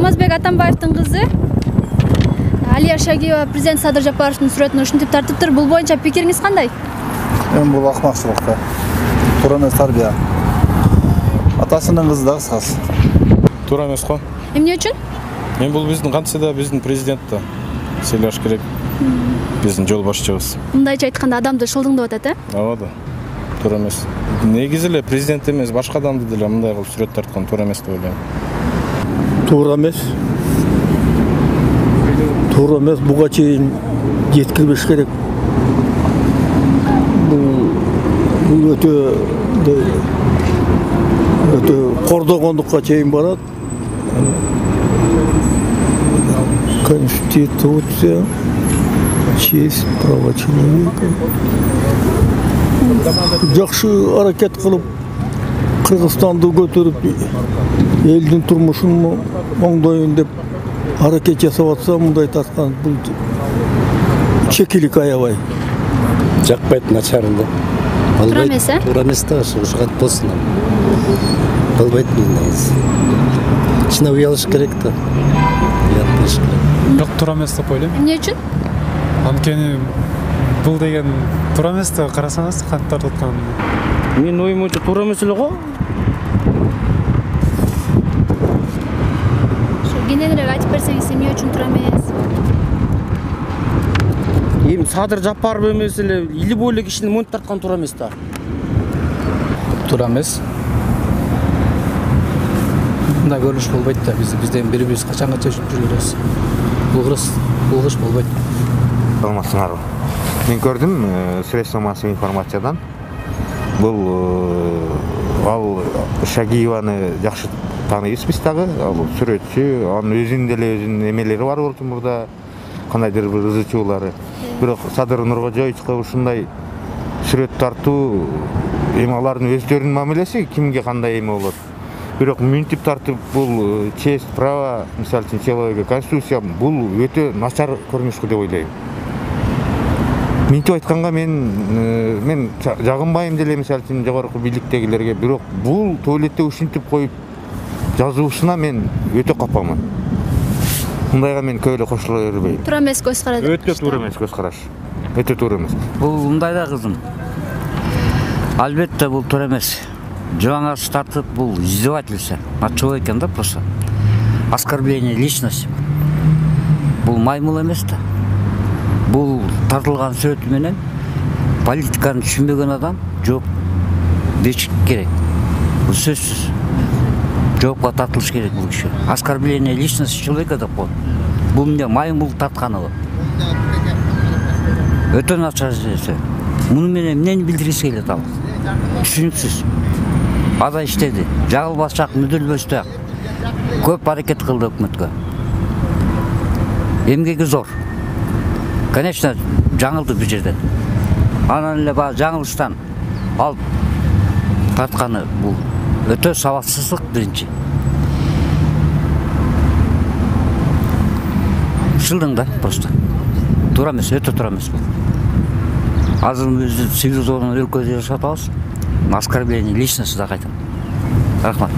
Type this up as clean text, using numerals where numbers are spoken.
Алмазбек Атамбаевдин кызы Алия Шагиева президент Садыр Жапаровдун сүрөтүн ушинтип тартыптыр. Бул боюнча пикириңиз кандай? Мен бул акмакчылык да. Туура эмес тарбия. Атасынын кызы да кыскасы. Туура эмес го. Эмне үчүн? Мен бул биздин кантсе да биздин президент да. Сыйлаш керек. Биздин жол башчыбыз. Мындайча айтканда адамды шылдыңдап атат, Ооба да. Туура эмес. Негизи эле президент эмес, башка адамды деле мындай кылып сүрөт тарткан туура эмес деп ойлойм. Туура эмес. Туура эмес, буга чейин жеткирбеш керек. Бул өтө кордогондукка чейин барат. Конституция, честь, права человека. Жакшы аракет кылып, Кыргызстанды көтөрүп, элдин турмушун оңдойун деп аракет жасап атса, мындай тарткан бул чекилик аябай. Жакпайт начарында. Туура эмес, Туура эмес да, ушуга болсун. Болбойт негизи. Ичине уялыш керек да. Уялыш керек. Жок, туура эмес деп ойлойм. Эмне үчүн? Анткени бул деген туура эмес да, карасаңыз кантип тартып атканын. Менин оюм боюнча туура эмес эле го. Кененирээк айтып берсеңиз, эмне үчүн туура эмес? Эми Садыр Жапаров эмес эле, или бойлуу кишини монтип тарткан туура эмес да. Туура эмес. Мындай көрүнүш болбойт да. Бизден бири-бирибиз качанга чечип жүрөбүз. Бул кыш болбойт. Саламатсыңарбы? Мен көрдүм средства массовый информациядан. Бул ал Шагиеваны жакшы тааныйбыз биз дагы. Ал сүрөтчү, анын өзүнүн деле өзүнүн эмелери бар болчу мурда. Кандайдыр бир ызы чуулары. Бирок Садыр Нуркожоевичке ушундай сүрөт тартуу эми алардын өздөрүнүн мамилеси, кимге кандай эме болот. Бирок мынтип тартып бул честь, права, мисалы үчүн человека, конституция бул өтө начар көрүнүш деп ойлойм. Мынтип айтканга мен жагынбайм деле мисалы үчүн жогорку бийликтегилерге, бирок бул туалетте ушинтип коюп жазуусуна мен өтө капамын. Мындайга мен көйлө кошуло бербейм. Туура эмес көз караш. Өтө туура эмес көз караш. Өтө туура эмес. Бул мындай да кызым. Албетте бул туура эмес. Жабаңасы тартып, бул издевательство над человеком да просто. Оскорбление личности. Бул маймыл эмес да. Бул тартылган сүрөтү менен политиканы түшүнбөгөн адам жооп бериш керек. Бул сөзсүз. Жоопко тартылыш керек бул киши. Оскорбление личности человека деп коет. Бул эмне маймыл тартканы бул. Өтө начар нерсе. Муну менен эмнени билдиргиси келет ал? Түшүнүксүз. Аза иштеди. Жагылбашак, мүдүлбөстөк. Көп аракет кылды өкмөткө. Эмгеги зор. Конечно, жаңылды бул жерден. Анан эле баа жаңылыштан алып тартканы бул өтө сабатсыздык биринчи. Шылдың да просто. Туура эмес, өтө туура эмес бул. Азыр биз цивилизованный өлкөдө жашап атабыз. Оскорбление личности да кайтам. Рахмат.